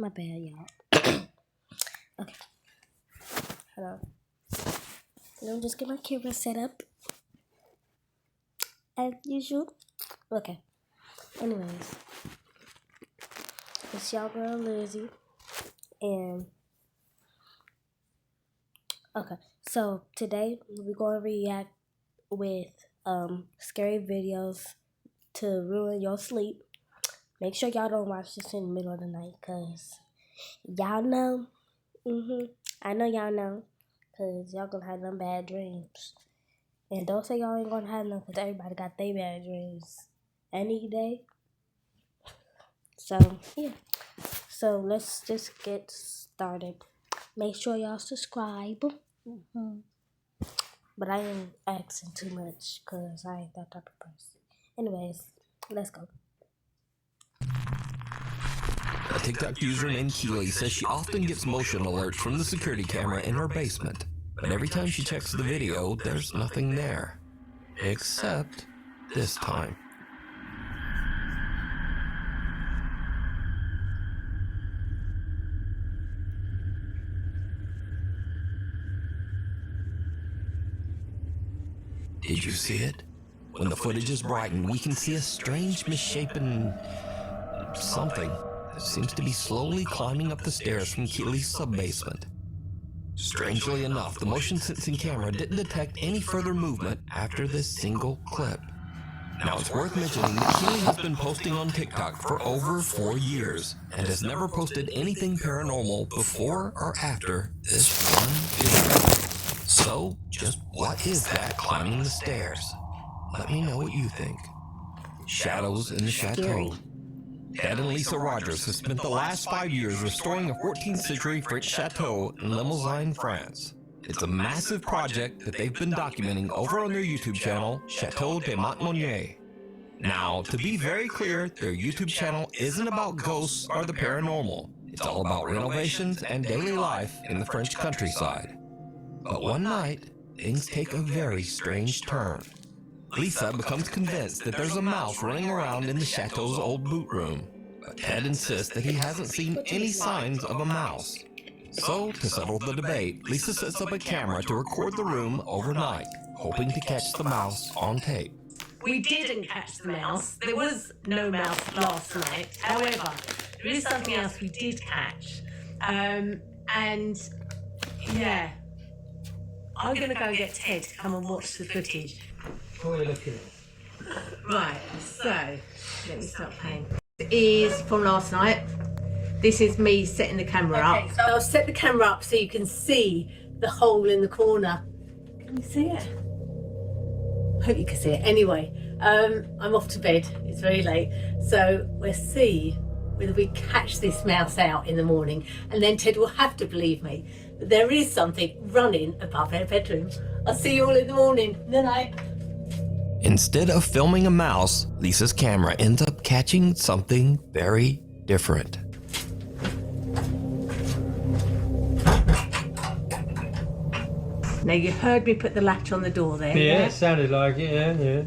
My bad, y'all. Okay. Hello. Let me just get my camera set up as usual. Okay. Anyways, it's y'all girl Lizzie, and okay. So today we're gonna react with scary videos to ruin your sleep. Make sure y'all don't watch this in the middle of the night, cause y'all know. I know y'all know, cause y'all gonna have them bad dreams. And don't say y'all ain't gonna have none, cause everybody got their bad dreams any day. So yeah. So let's just get started. Make sure y'all subscribe. But I ain't asking too much, cause I ain't that type of person. Anyways, let's go. A TikTok user named Keely says she often gets motion alerts from the security camera in her basement, but every time she checks the video, there's nothing there. Except this time. Did you see it? When the footage is brightened, we can see a strange misshapen something that seems to be slowly climbing up the stairs from Keely's sub-basement. Strangely enough, the motion-sensing camera didn't detect any further movement after this single clip. Now, it's worth mentioning that Keely has been posting on TikTok for over 4 years and has never posted anything paranormal before or after this one video. So, just what is that climbing the stairs? Let me know what you think. Shadows in the Chateau. Ted and Lisa Rogers have spent the last 5 years restoring a 14th century French chateau in Limousin, France. It's a massive project that they've been documenting over on their YouTube channel, Chateau de Montmonier. Now, to be very clear, their YouTube channel isn't about ghosts or the paranormal. It's all about renovations and daily life in the French countryside. But one night, things take a very strange turn. Lisa becomes convinced that there's a mouse running around in the chateau's old boot room, but Ted insists that he hasn't seen any signs of a mouse. So, to settle the debate, Lisa sets up a camera to record the room overnight, hoping to catch the mouse on tape. We didn't catch the mouse. There was no mouse last night. However, there is something else we did catch. And yeah, I'm going to go and get Ted to come and watch the footage. What are you looking at? Right, so let me start playing. This is from last night. This is me setting the camera up. So I'll set the camera up so you can see the hole in the corner. Can you see it? I hope you can see it. Anyway, I'm off to bed. It's very late. So we'll see whether we catch this mouse out in the morning, and then Ted will have to believe me that there is something running above our bedroom. I'll see you all in the morning. Good night. Instead of filming a mouse, Lisa's camera ends up catching something very different. Now you heard me put the latch on the door there. Yeah, it sounded like it, yeah.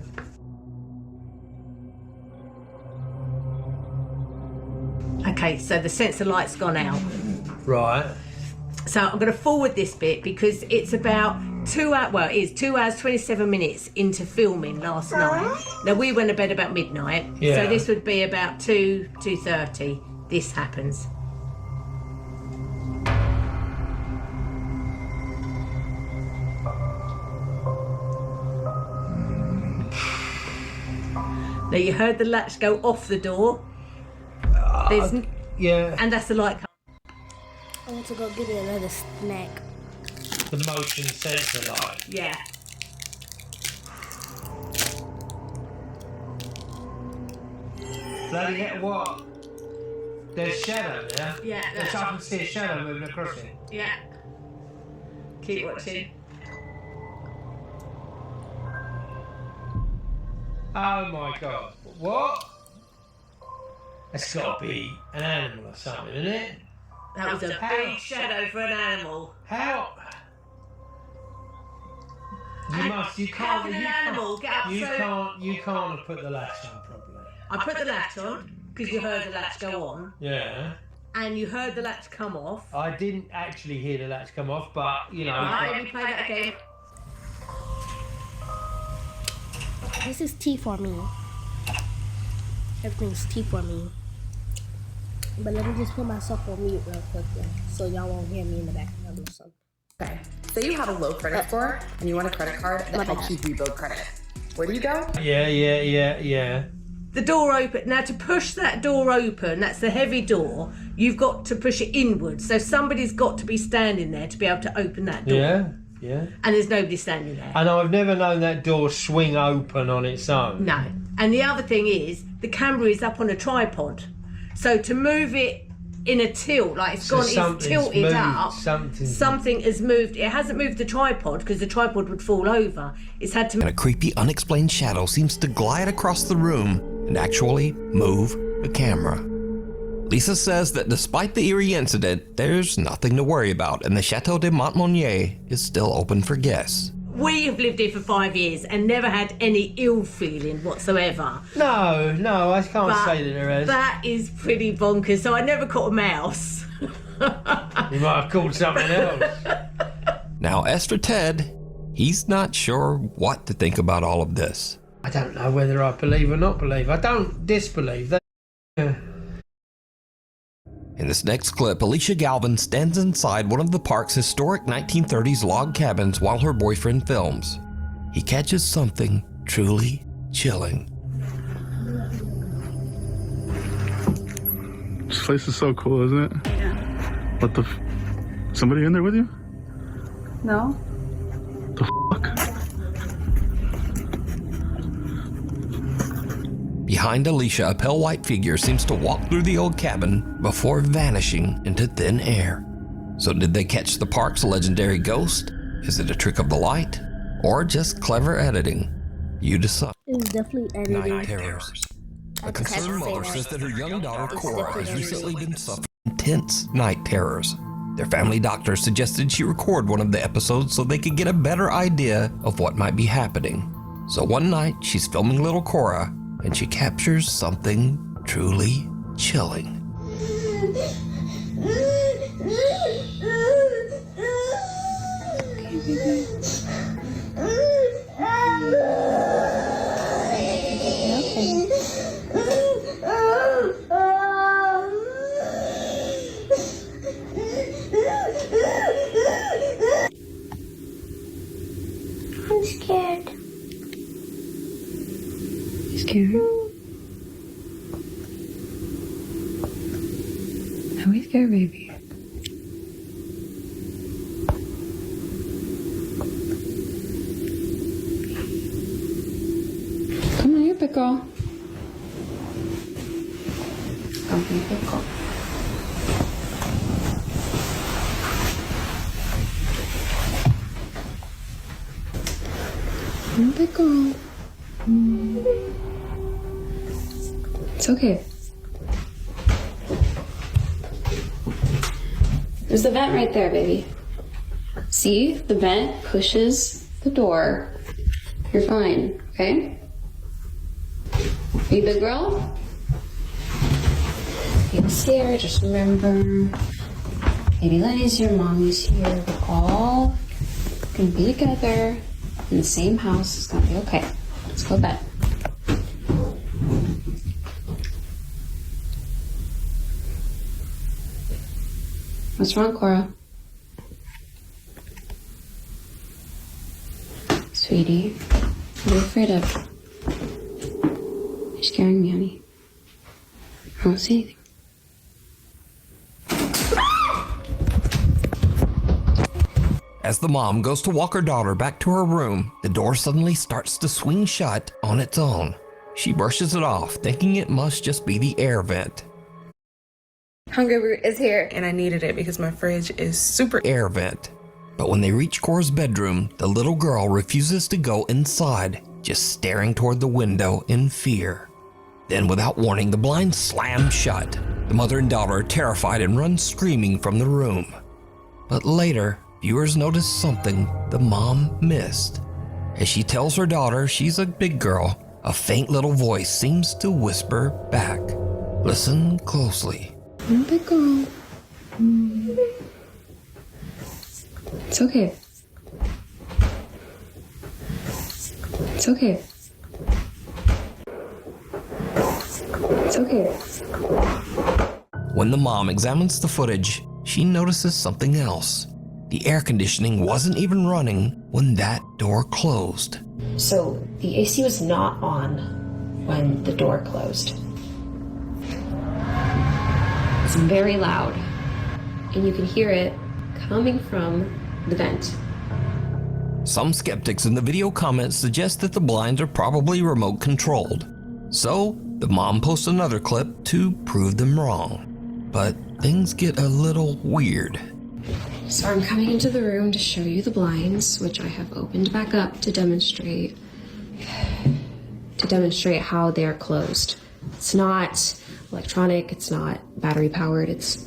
Okay, so the sensor light's gone out. Right. So I'm going to forward this bit because it's about 2 hours, well, it is 2 hours, 27 minutes into filming last night. Now, we went to bed about midnight, Yeah. so this would be about 2:30. This happens. Now, you heard the latch go off the door. Yeah. And that's the light. I want to go get me another snack. The motion sensor light. Yeah. Bloody hell, what? There's shadow there? Yeah. There's I can see a shadow moving across it. Yeah. Keep watching. Oh my god. What? That's got to be an animal or something, isn't it? That was a big shadow for an animal. How? You How can an animal get up You so... can't have put the latch on properly. I put the latch on. because you heard the latch go on, Yeah. and you heard the latch come off. I didn't actually hear the latch come off, but, you know. Right, let me play that again. This is tea for me. Everything's tea for me. But let me just put myself on mute real quick, so y'all won't hear me in the background or something. Okay. Say you have a low credit score and you want a credit card that helps you rebuild credit. Where do you go? Yeah. The door open. Now to push that door open, that's the heavy door, you've got to push it inwards. So somebody's got to be standing there to be able to open that door. Yeah. And there's nobody standing there. And I've never known that door swing open on its own. No. And the other thing is, the camera is up on a tripod. So to move it in a tilt, like it's tilted up, something has moved. It hasn't moved the tripod because the tripod would fall over. It's had to And a creepy, unexplained shadow seems to glide across the room and actually move the camera. Lisa says that despite the eerie incident, there's nothing to worry about, and the Chateau de Montmonier is still open for guests. We have lived here for 5 years and never had any ill feeling whatsoever. No, I can't say that there is. That is pretty bonkers. So I never caught a mouse. You might have called something else. Now, as for Ted, he's not sure what to think about all of this. I don't know whether I believe or not believe. I don't disbelieve that. In this next clip, Alicia Galvin stands inside one of the park's historic 1930s log cabins while her boyfriend films. He catches something truly chilling. This place is so cool, isn't it? Yeah. What the somebody in there with you? No. The fuck? Behind Alicia, a pale white figure seems to walk through the old cabin before vanishing into thin air. So did they catch the park's legendary ghost? Is it a trick of the light? Or just clever editing? You decide. It's definitely editing. Night terrors. A concerned mother says that her young daughter Cora has recently been suffering intense night terrors. Their family doctor suggested she record one of the episodes so they could get a better idea of what might be happening. So one night, she's filming little Cora, and she captures something truly chilling. I'm scared. You scared? Are we scared, baby? Come on, you pickle. Come on, you pickle. Pickle. It's okay. There's the vent right there, baby. See? The vent pushes the door. You're fine, okay? Are you a big girl? Feel scared, just remember. Baby Lenny's here, Mommy's here. We're all gonna be together in the same house. It's gonna be okay. Let's go to bed. What's wrong, Cora? Sweetie, what are you afraid of? You're scaring me, honey. I don't see anything. As the mom goes to walk her daughter back to her room, the door suddenly starts to swing shut on its own. She brushes it off, thinking it must just be the air vent. Hungry Root is here, and I needed it because my fridge is super Air vent. But when they reach Cora's bedroom, the little girl refuses to go inside, just staring toward the window in fear. Then, without warning, the blinds slam shut. The mother and daughter are terrified and run screaming from the room. But later, viewers notice something the mom missed. As she tells her daughter she's a big girl, a faint little voice seems to whisper back, Listen closely. Let go. It's okay. It's okay. It's okay. When the mom examines the footage, she notices something else. The air conditioning wasn't even running when that door closed. So the AC was not on when the door closed. It's very loud, and you can hear it coming from the vent. Some skeptics in the video comments suggest that the blinds are probably remote controlled. So, the mom posts another clip to prove them wrong. But things get a little weird. So I'm coming into the room to show you the blinds, which I have opened back up to demonstrate how they are closed. It's not electronic, it's not battery powered, it's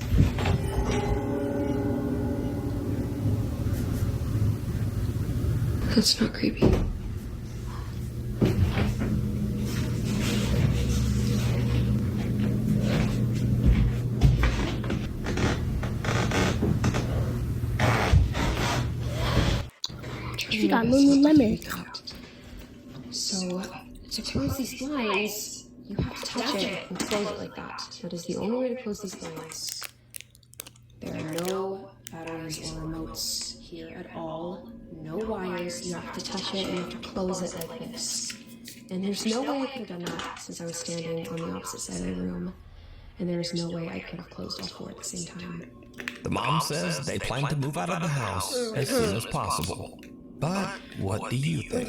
that's not creepy. She got Lululemon. So to close these blinds, you have to touch it and close it like that. That is the only way to close these blinds. There are no batteries or remotes here at all. No wires. You have to touch it and you have to close it like this. And there's no way I could have done that since I was standing on the opposite side of the room. And there's no way I could have closed all four at the same time. The mom says they plan to move out of the house as soon as possible. But what do you think?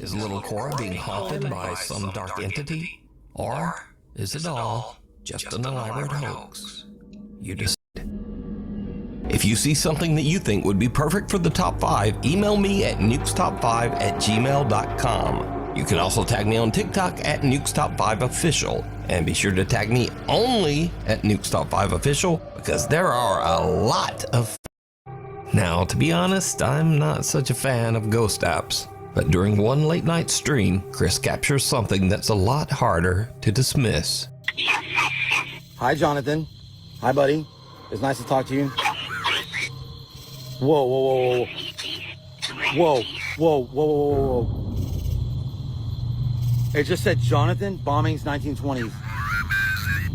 Is little Cora being haunted by some dark entity? Or is it all just an elaborate hoax? You decide. If you see something that you think would be perfect for the top 5, email me at nukestop5@gmail.com. You can also tag me on TikTok at nukestop5official. And be sure to tag me only at nukestop5official because there are a lot of... Now, to be honest, I'm not such a fan of ghost apps. But during one late night stream, Chris captures something that's a lot harder to dismiss. Hi, Jonathan. Hi, buddy. It's nice to talk to you. Whoa, whoa, whoa, whoa. Whoa, whoa, whoa, whoa, whoa. It just said Jonathan, bombings 1920s.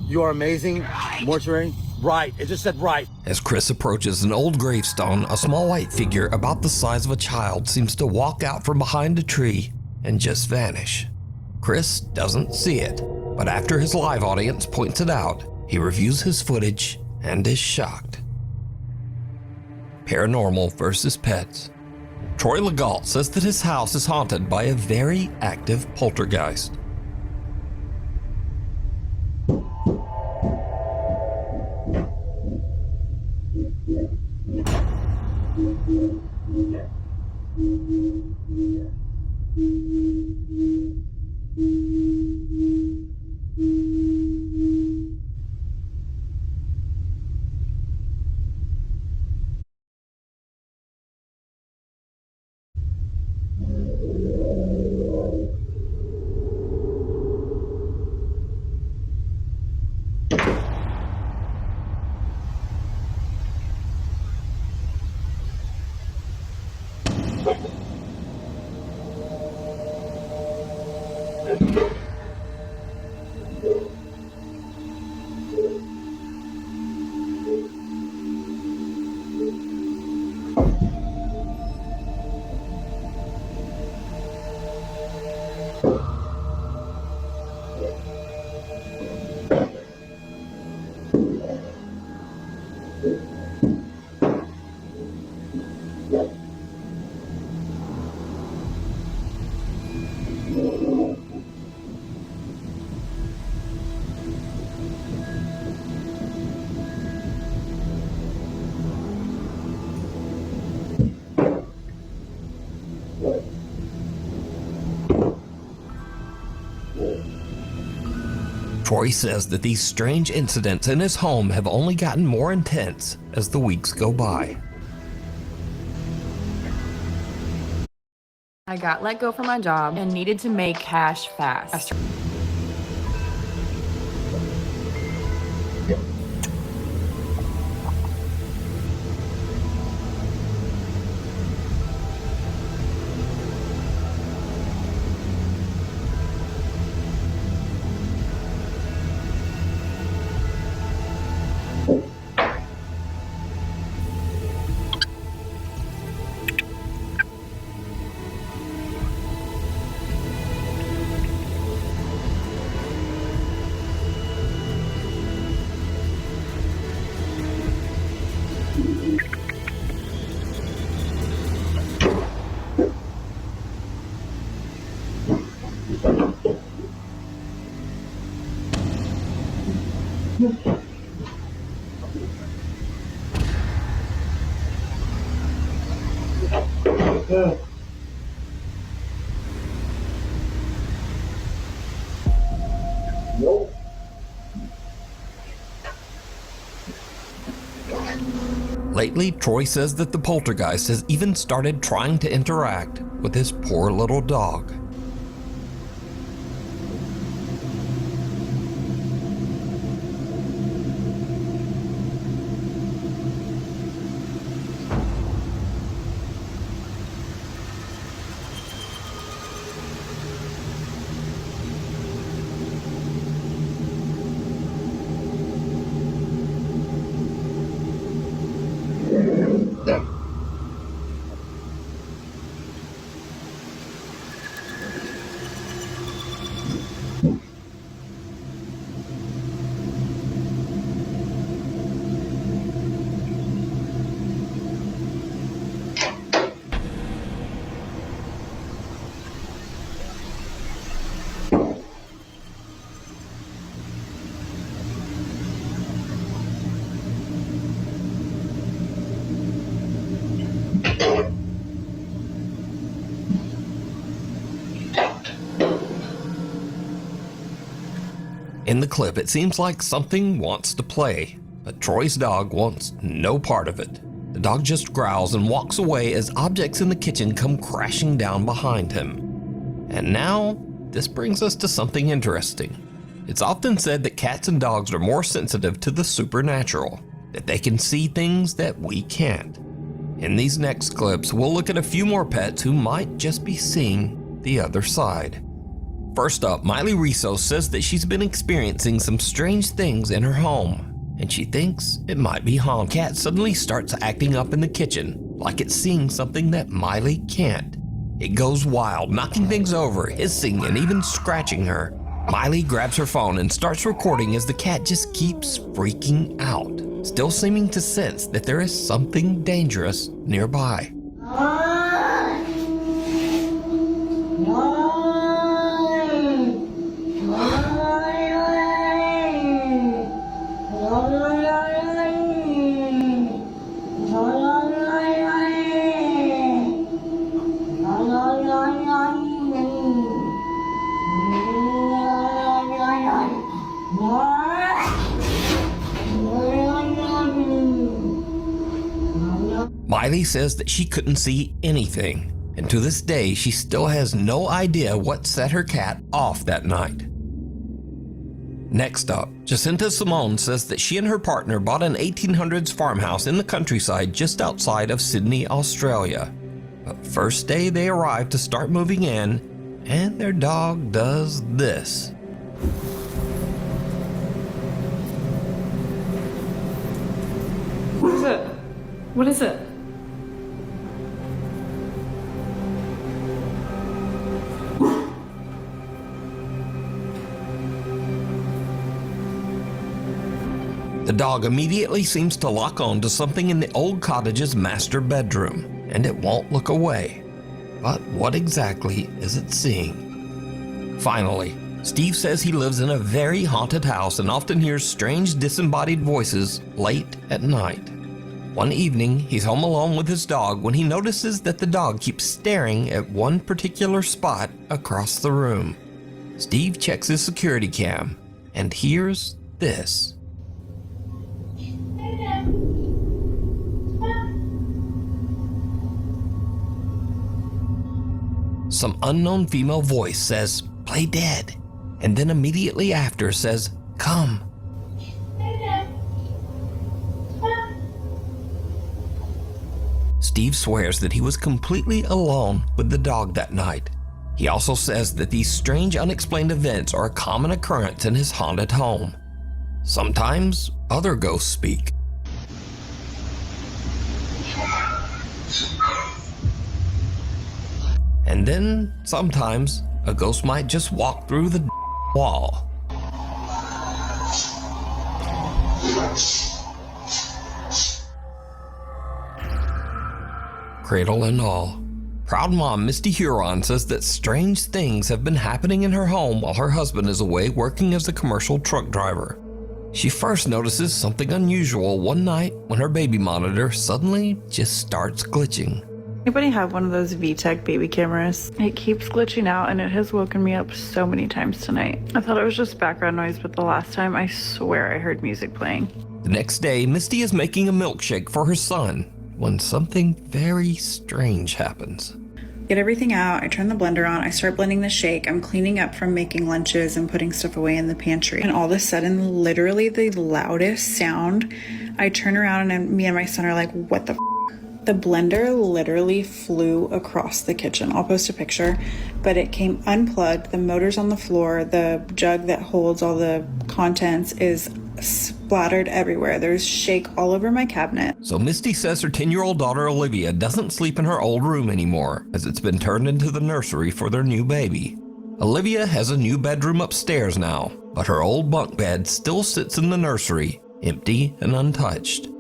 You are amazing. Mortuary. Right. It just said right. As Chris approaches an old gravestone, a small white figure about the size of a child seems to walk out from behind a tree and just vanish. Chris doesn't see it, but after his live audience points it out, he reviews his footage and is shocked. Paranormal versus pets. Troy Legault says that his house is haunted by a very active poltergeist. Troy says that these strange incidents in his home have only gotten more intense as the weeks go by. I got let go from my job and needed to make cash fast. Lately, Troy says that the poltergeist has even started trying to interact with his poor little dog. In the clip, it seems like something wants to play, but Troy's dog wants no part of it. The dog just growls and walks away as objects in the kitchen come crashing down behind him. And now, this brings us to something interesting. It's often said that cats and dogs are more sensitive to the supernatural, that they can see things that we can't. In these next clips, we'll look at a few more pets who might just be seeing the other side. First up, Miley Riso says that she's been experiencing some strange things in her home, and she thinks it might be haunted. Cat suddenly starts acting up in the kitchen, like it's seeing something that Miley can't. It goes wild, knocking things over, hissing, and even scratching her. Miley grabs her phone and starts recording as the cat just keeps freaking out, still seeming to sense that there is something dangerous nearby. Miley says that she couldn't see anything, and to this day she still has no idea what set her cat off that night. Next up, Jacinta Simone says that she and her partner bought an 1800s farmhouse in the countryside just outside of Sydney, Australia. But first day they arrive to start moving in, and their dog does this. What is it? What is it? The dog immediately seems to lock on to something in the old cottage's master bedroom, and it won't look away. But what exactly is it seeing? Finally, Steve says he lives in a very haunted house and often hears strange disembodied voices late at night. One evening, he's home alone with his dog when he notices that the dog keeps staring at one particular spot across the room. Steve checks his security cam and hears this. Some unknown female voice says, "Play dead," and then immediately after says, "Come." Steve swears that he was completely alone with the dog that night. He also says that these strange unexplained events are a common occurrence in his haunted home. Sometimes other ghosts speak. And then, sometimes, a ghost might just walk through the wall. Cradle and all. Proud mom Misty Huron says that strange things have been happening in her home while her husband is away working as a commercial truck driver. She first notices something unusual one night when her baby monitor suddenly just starts glitching. Anybody have one of those VTech baby cameras? It keeps glitching out and it has woken me up so many times tonight. I thought it was just background noise, but the last time I swear I heard music playing. The next day, Misty is making a milkshake for her son when something very strange happens. Get everything out, I turn the blender on, I start blending the shake, I'm cleaning up from making lunches and putting stuff away in the pantry. And all of a sudden, literally the loudest sound, I turn around and me and my son are like, what the f***? The blender literally flew across the kitchen. I'll post a picture, but it came unplugged. The motor's on the floor. The jug that holds all the contents is splattered everywhere. There's shake all over my cabinet. So Misty says her 10-year-old daughter Olivia doesn't sleep in her old room anymore, as it's been turned into the nursery for their new baby. Olivia has a new bedroom upstairs now, but her old bunk bed still sits in the nursery, empty and untouched.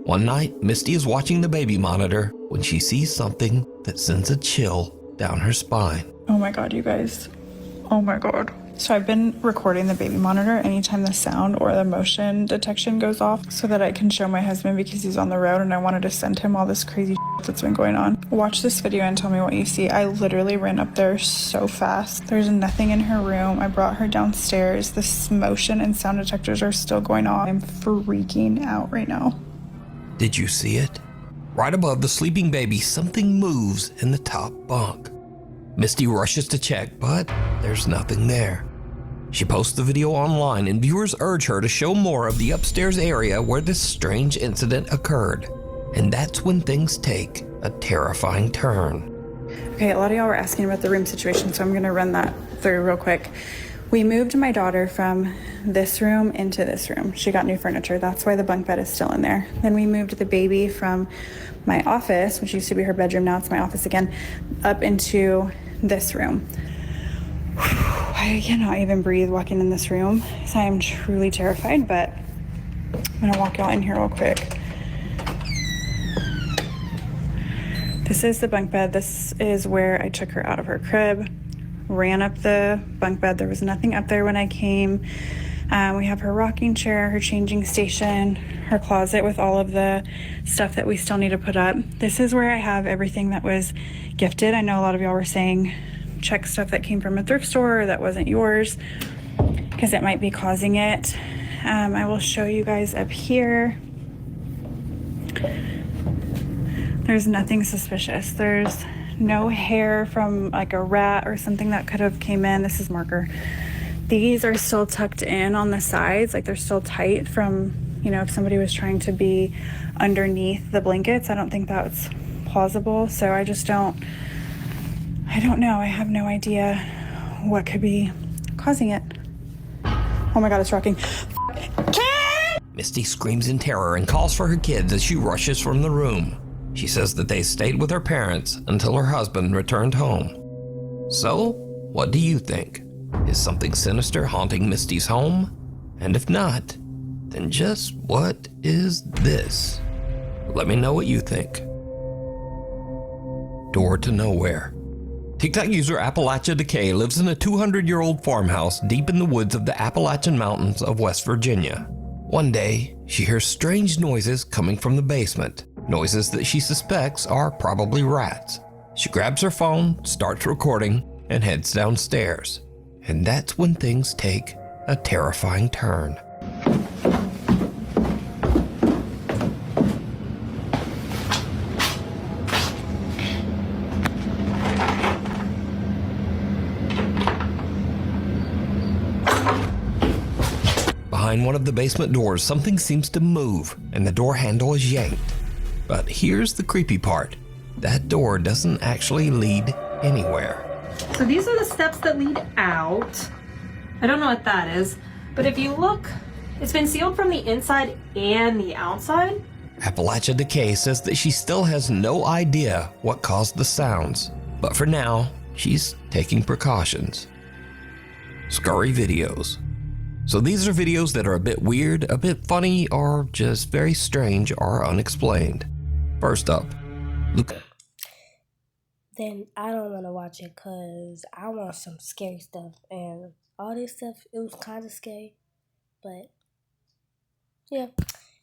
One night, Misty is watching the baby monitor when she sees something that sends a chill down her spine. Oh my God, you guys. Oh my God. So I've been recording the baby monitor anytime the sound or the motion detection goes off so that I can show my husband because he's on the road and I wanted to send him all this crazy shit that's been going on. Watch this video and tell me what you see. I literally ran up there so fast. There's nothing in her room. I brought her downstairs. This motion and sound detectors are still going on. I'm freaking out right now. Did you see it? Right above the sleeping baby, something moves in the top bunk. Misty rushes to check, but there's nothing there. She posts the video online and viewers urge her to show more of the upstairs area where this strange incident occurred. And that's when things take a terrifying turn. Okay, a lot of y'all were asking about the room situation, so I'm gonna run that through real quick. We moved my daughter from this room into this room. She got new furniture. That's why the bunk bed is still in there. Then we moved the baby from my office, which used to be her bedroom, now it's my office again, up into this room. I cannot even breathe walking in this room, so I am truly terrified, but I'm gonna walk y'all in here real quick. This is the bunk bed. This is where I took her out of her crib. Ran up the bunk bed. There was nothing up there when I came. We have her rocking chair, her changing station, her closet with all of the stuff that we still need to put up. This is where I have everything that was gifted. I know a lot of y'all were saying check stuff that came from a thrift store or that wasn't yours because it might be causing it. I will show you guys up here. There's nothing suspicious. There's no hair from like a rat or something that could have came in. This is marker. These are still tucked in on the sides, like they're still tight from, you know, if somebody was trying to be underneath the blankets. I don't think that's plausible. So I don't know. I have no idea what could be causing it. Oh my God, it's rocking. Misty screams in terror and calls for her kids as she rushes from the room. She says that they stayed with her parents until her husband returned home. So, what do you think? Is something sinister haunting Misty's home? And if not, then just what is this? Let me know what you think. Door to nowhere. TikTok user Appalachia Decay lives in a 200-year-old farmhouse deep in the woods of the Appalachian Mountains of West Virginia. One day, she hears strange noises coming from the basement. Noises that she suspects are probably rats. She grabs her phone, starts recording, and heads downstairs. And that's when things take a terrifying turn. Behind one of the basement doors, something seems to move, and the door handle is yanked. But here's the creepy part. That door doesn't actually lead anywhere. So these are the steps that lead out. I don't know what that is, but if you look, it's been sealed from the inside and the outside. Appalachia Decay says that she still has no idea what caused the sounds, but for now, she's taking precautions. Scary videos. So these are videos that are a bit weird, a bit funny, or just very strange or unexplained. First up, look. Then I don't want to watch it because I want some scary stuff. And all this stuff, it was kind of scary. But Yeah.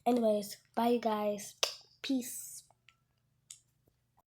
Anyways, bye you guys. Peace.